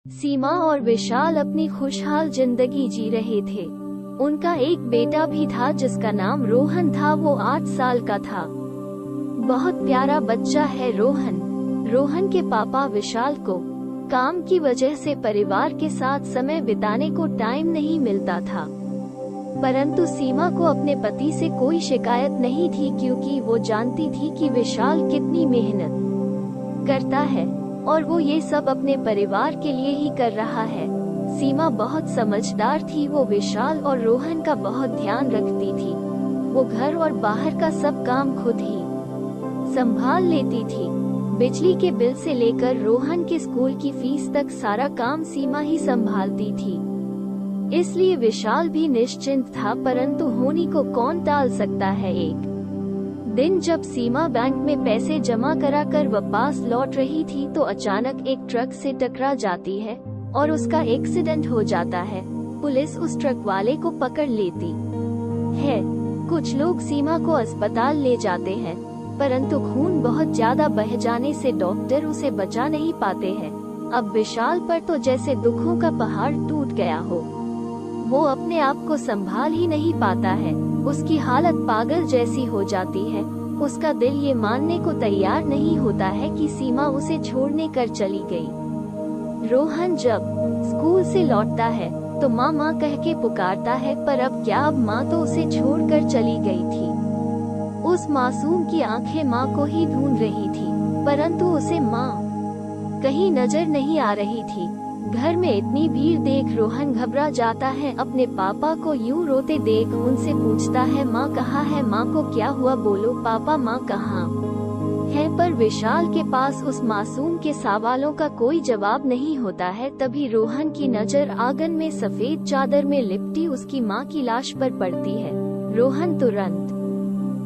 सीमा और विशाल अपनी खुशहाल जिंदगी जी रहे थे। उनका एक बेटा भी था जिसका नाम रोहन था। वो 8 साल का था। बहुत प्यारा बच्चा है रोहन। रोहन के पापा विशाल को काम की वजह से परिवार के साथ समय बिताने को टाइम नहीं मिलता था, परंतु सीमा को अपने पति से कोई शिकायत नहीं थी क्योंकि वो जानती थी कि विशाल कितनी मेहनत करता है और वो ये सब अपने परिवार के लिए ही कर रहा है। सीमा बहुत समझदार थी। वो विशाल और रोहन का बहुत ध्यान रखती थी। वो घर और बाहर का सब काम खुद ही संभाल लेती थी। बिजली के बिल से लेकर रोहन के स्कूल की फीस तक सारा काम सीमा ही संभालती थी। इसलिए विशाल भी निश्चिंत था, परंतु होनी को कौन टाल सकता है। एक दिन जब सीमा बैंक में पैसे जमा कराकर वापस लौट रही थी तो अचानक एक ट्रक से टकरा जाती है और उसका एक्सीडेंट हो जाता है। पुलिस उस ट्रक वाले को पकड़ लेती है। कुछ लोग सीमा को अस्पताल ले जाते हैं, परंतु खून बहुत ज्यादा बह जाने से डॉक्टर उसे बचा नहीं पाते हैं। अब विशाल पर तो जैसे दुखों का पहाड़ टूट गया हो। वो अपने आप को संभाल ही नहीं पाता है। उसकी हालत पागल जैसी हो जाती है। उसका दिल ये मानने को तैयार नहीं होता है कि सीमा उसे छोड़ने कर चली गई। रोहन जब स्कूल से लौटता है तो माँ माँ कह के पुकारता है, पर अब क्या, अब माँ तो उसे छोड़कर चली गई थी। उस मासूम की आंखें माँ को ही ढूंढ रही थी, परंतु उसे माँ कहीं नजर नहीं आ रही थी। घर में इतनी भीड़ देख रोहन घबरा जाता है। अपने पापा को यूं रोते देख उनसे पूछता है, माँ कहाँ है, माँ को क्या हुआ, बोलो पापा, माँ कहाँ है। पर विशाल के पास उस मासूम के सवालों का कोई जवाब नहीं होता है। तभी रोहन की नजर आंगन में सफेद चादर में लिपटी उसकी माँ की लाश पर पड़ती है। रोहन तुरंत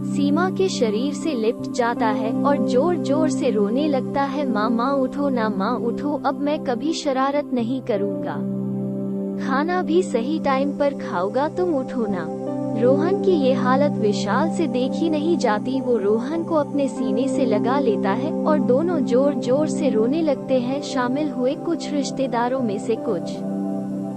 सीमा के शरीर से लिपट जाता है और जोर जोर से रोने लगता है, माँ माँ उठो ना, माँ उठो, अब मैं कभी शरारत नहीं करूँगा, खाना भी सही टाइम पर खाऊंगा, तुम उठो ना। रोहन की ये हालत विशाल से देखी नहीं जाती। वो रोहन को अपने सीने से लगा लेता है और दोनों जोर जोर से रोने लगते हैं। शामिल हुए कुछ रिश्तेदारों में से कुछ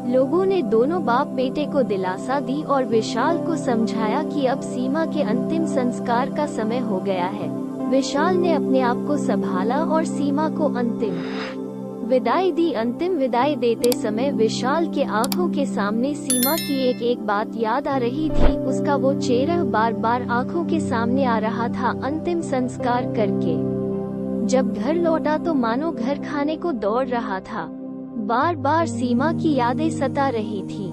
लोगों ने दोनों बाप बेटे को दिलासा दी और विशाल को समझाया कि अब सीमा के अंतिम संस्कार का समय हो गया है। विशाल ने अपने आप को संभाला और सीमा को अंतिम विदाई दी। अंतिम विदाई देते समय विशाल के आंखों के सामने सीमा की एक एक बात याद आ रही थी। उसका वो चेहरा बार बार आंखों के सामने आ रहा था। अंतिम संस्कार करके जब घर लौटा तो मानो घर खाने को दौड़ रहा था। बार बार सीमा की यादें सता रही थी।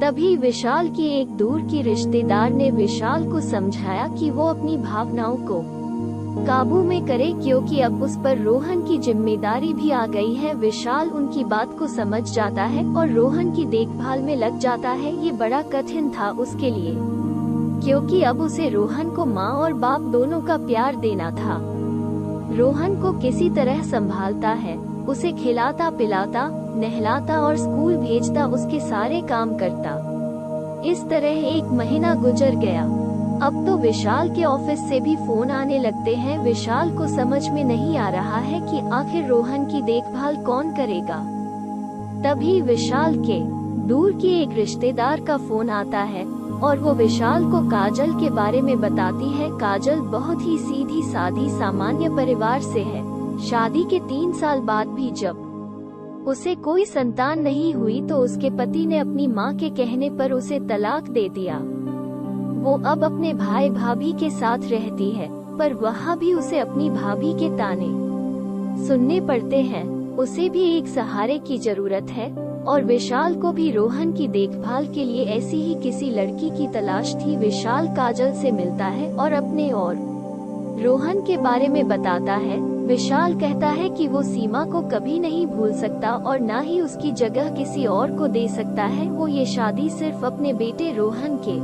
तभी विशाल की एक दूर की रिश्तेदार ने विशाल को समझाया कि वो अपनी भावनाओं को काबू में करे, क्योंकि अब उस पर रोहन की जिम्मेदारी भी आ गई है। विशाल उनकी बात को समझ जाता है और रोहन की देखभाल में लग जाता है। ये बड़ा कठिन था उसके लिए, क्योंकि अब उसे रोहन को माँ और बाप दोनों का प्यार देना था। रोहन को किसी तरह संभालता है, उसे खिलाता पिलाता नहलाता और स्कूल भेजता, उसके सारे काम करता। इस तरह 1 महीना गुजर गया। अब तो विशाल के ऑफिस से भी फोन आने लगते हैं। विशाल को समझ में नहीं आ रहा है कि आखिर रोहन की देखभाल कौन करेगा। तभी विशाल के दूर की एक रिश्तेदार का फोन आता है और वो विशाल को काजल के बारे में बताती है। काजल बहुत ही सीधी सादी सामान्य परिवार से है। शादी के 3 साल बाद भी जब उसे कोई संतान नहीं हुई तो उसके पति ने अपनी माँ के कहने पर उसे तलाक दे दिया। वो अब अपने भाई भाभी के साथ रहती है, पर वहाँ भी उसे अपनी भाभी के ताने सुनने पड़ते हैं। उसे भी एक सहारे की जरूरत है और विशाल को भी रोहन की देखभाल के लिए ऐसी ही किसी लड़की की तलाश थी। विशाल काजल से मिलता है और अपने और रोहन के बारे में बताता है। विशाल कहता है कि वो सीमा को कभी नहीं भूल सकता और ना ही उसकी जगह किसी और को दे सकता है। वो ये शादी सिर्फ अपने बेटे रोहन के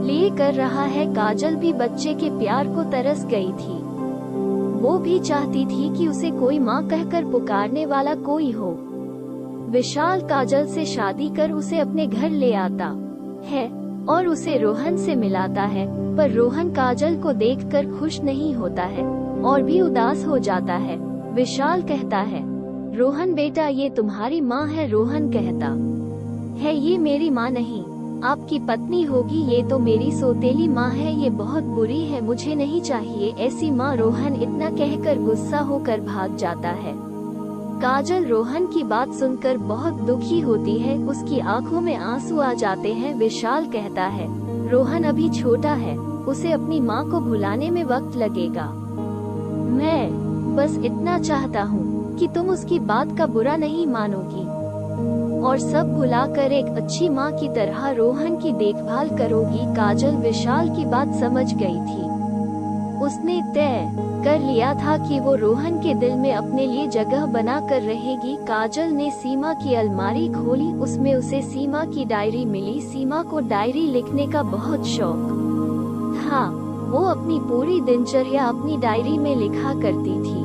लिए कर रहा है। काजल भी बच्चे के प्यार को तरस गई थी। वो भी चाहती थी कि उसे कोई माँ कहकर पुकारने वाला कोई हो। विशाल काजल से शादी कर उसे अपने घर ले आता है और उसे रोहन से मिलाता है, पर रोहन काजल को देखकर खुश नहीं होता है और भी उदास हो जाता है। विशाल कहता है, रोहन बेटा, ये तुम्हारी माँ है। रोहन कहता है, ये मेरी माँ नहीं, आपकी पत्नी होगी। ये तो मेरी सौतेली माँ है, ये बहुत बुरी है, मुझे नहीं चाहिए ऐसी माँ। रोहन इतना कहकर गुस्सा होकर भाग जाता है। काजल रोहन की बात सुनकर बहुत दुखी होती है, उसकी आंखों में आंसू आ जाते हैं। विशाल कहता है, रोहन अभी छोटा है, उसे अपनी माँ को भुलाने में वक्त लगेगा। मैं बस इतना चाहता हूँ कि तुम उसकी बात का बुरा नहीं मानोगी और सब भुलाकर एक अच्छी माँ की तरह रोहन की देखभाल करोगी। काजल विशाल की बात समझ गई थी। उसने तय कर लिया था कि वो रोहन के दिल में अपने लिए जगह बना कर रहेगी। काजल ने सीमा की अलमारी खोली, उसमें उसे सीमा की डायरी मिली। सीमा को डायरी लिखने का बहुत शौक था। वो अपनी पूरी दिनचर्या अपनी डायरी में लिखा करती थी,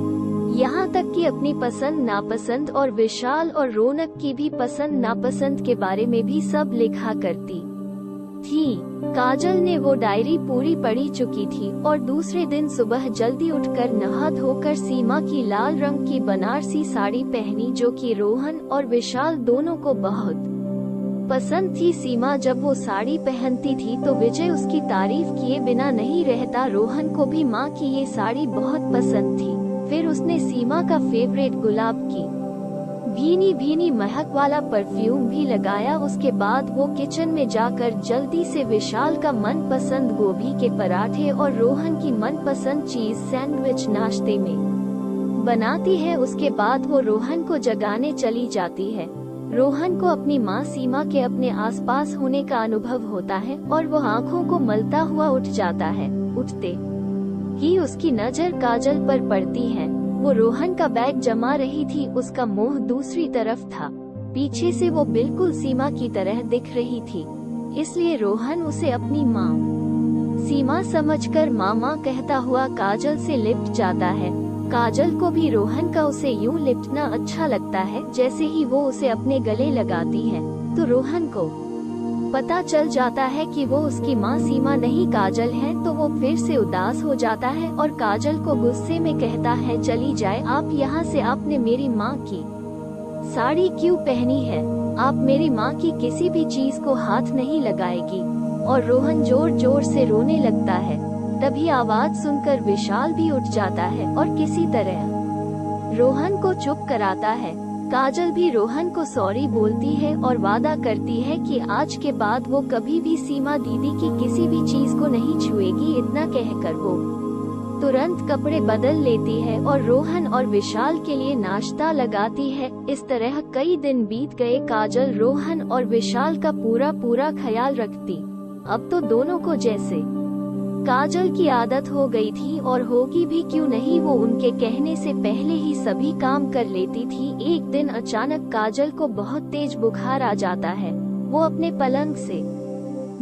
यहाँ तक कि अपनी पसंद नापसंद और विशाल और रौनक की भी पसंद नापसंद के बारे में भी सब लिखा करती थी। काजल ने वो डायरी पूरी पढ़ी चुकी थी और दूसरे दिन सुबह जल्दी उठकर नहा धोकर सीमा की लाल रंग की बनारसी साड़ी पहनी, जो कि रोहन और विशाल दोनों को बहुत पसंद थी। सीमा जब वो साड़ी पहनती थी तो विजय उसकी तारीफ किए बिना नहीं रहता। रोहन को भी माँ की ये साड़ी बहुत पसंद थी। फिर उसने सीमा का फेवरेट गुलाब की भीनी भीनी महक वाला परफ्यूम भी लगाया। उसके बाद वो किचन में जाकर जल्दी से विशाल का मनपसंद गोभी के पराठे और रोहन की मनपसंद चीज सैंडविच नाश्ते में बनाती है। उसके बाद वो रोहन को जगाने चली जाती है। रोहन को अपनी माँ सीमा के अपने आसपास होने का अनुभव होता है और वो आँखों को मलता हुआ उठ जाता है। उठते ही उसकी नजर काजल पर पड़ती है। वो रोहन का बैग जमा रही थी, उसका मुंह दूसरी तरफ था। पीछे से वो बिल्कुल सीमा की तरह दिख रही थी, इसलिए रोहन उसे अपनी माँ सीमा समझकर मामा कहता हुआ काजल से लिपट जाता है। काजल को भी रोहन का उसे यूं लिपटना अच्छा लगता है। जैसे ही वो उसे अपने गले लगाती है तो रोहन को पता चल जाता है कि वो उसकी माँ सीमा नहीं काजल है, तो वो फिर से उदास हो जाता है और काजल को गुस्से में कहता है, चली जाए आप यहाँ से, आपने मेरी माँ की साड़ी क्यों पहनी है? आप मेरी माँ की किसी भी चीज को हाथ नहीं लगाएगी। और रोहन जोर जोर से रोने लगता है। तभी आवाज सुनकर विशाल भी उठ जाता है और किसी तरह रोहन को चुप कराता है। काजल भी रोहन को सॉरी बोलती है और वादा करती है कि आज के बाद वो कभी भी सीमा दीदी की किसी भी चीज को नहीं छुएगी। इतना कहकर वो तुरंत कपड़े बदल लेती है और रोहन और विशाल के लिए नाश्ता लगाती है। इस तरह कई दिन बीत गए। काजल रोहन और विशाल का पूरा ख्याल रखती। अब तो दोनों को जैसे काजल की आदत हो गई थी और होगी भी क्यों नहीं, वो उनके कहने से पहले ही सभी काम कर लेती थी। एक दिन अचानक काजल को बहुत तेज बुखार आ जाता है। वो अपने पलंग से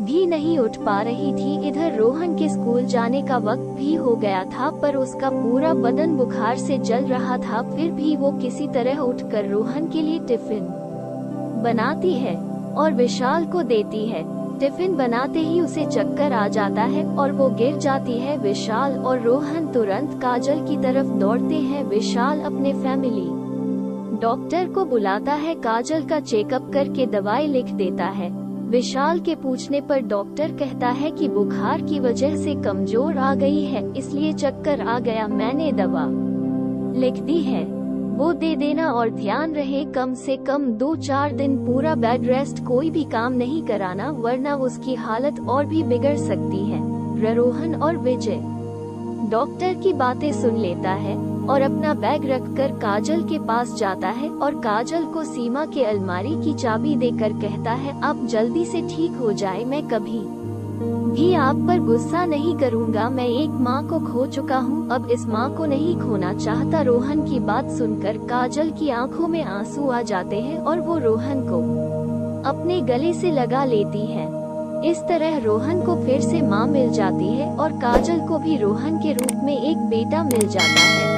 भी नहीं उठ पा रही थी। इधर रोहन के स्कूल जाने का वक्त भी हो गया था, पर उसका पूरा बदन बुखार से जल रहा था। फिर भी वो किसी तरह उठकर रोहन के लिए टिफिन बनाती है और विशाल को देती है। टिफिन बनाते ही उसे चक्कर आ जाता है और वो गिर जाती है। विशाल और रोहन तुरंत काजल की तरफ दौड़ते हैं। विशाल अपने फैमिली डॉक्टर को बुलाता है, काजल का चेकअप करके दवाई लिख देता है। विशाल के पूछने पर डॉक्टर कहता है कि बुखार की वजह से कमजोर आ गई है, इसलिए चक्कर आ गया। मैंने दवा लिख दी है, वो दे देना और ध्यान रहे कम से कम 2-4 दिन पूरा बेड रेस्ट, कोई भी काम नहीं कराना वरना उसकी हालत और भी बिगड़ सकती है। रोहन और विजय डॉक्टर की बातें सुन लेता है और अपना बैग रखकर काजल के पास जाता है और काजल को सीमा के अलमारी की चाबी देकर कहता है, आप जल्दी से ठीक हो जाए, मैं कभी भी आप पर गुस्सा नहीं करूंगा। मैं एक माँ को खो चुका हूँ, अब इस माँ को नहीं खोना चाहता। रोहन की बात सुनकर काजल की आंखों में आंसू आ जाते हैं और वो रोहन को अपने गले से लगा लेती है। इस तरह रोहन को फिर से माँ मिल जाती है और काजल को भी रोहन के रूप में एक बेटा मिल जाता है।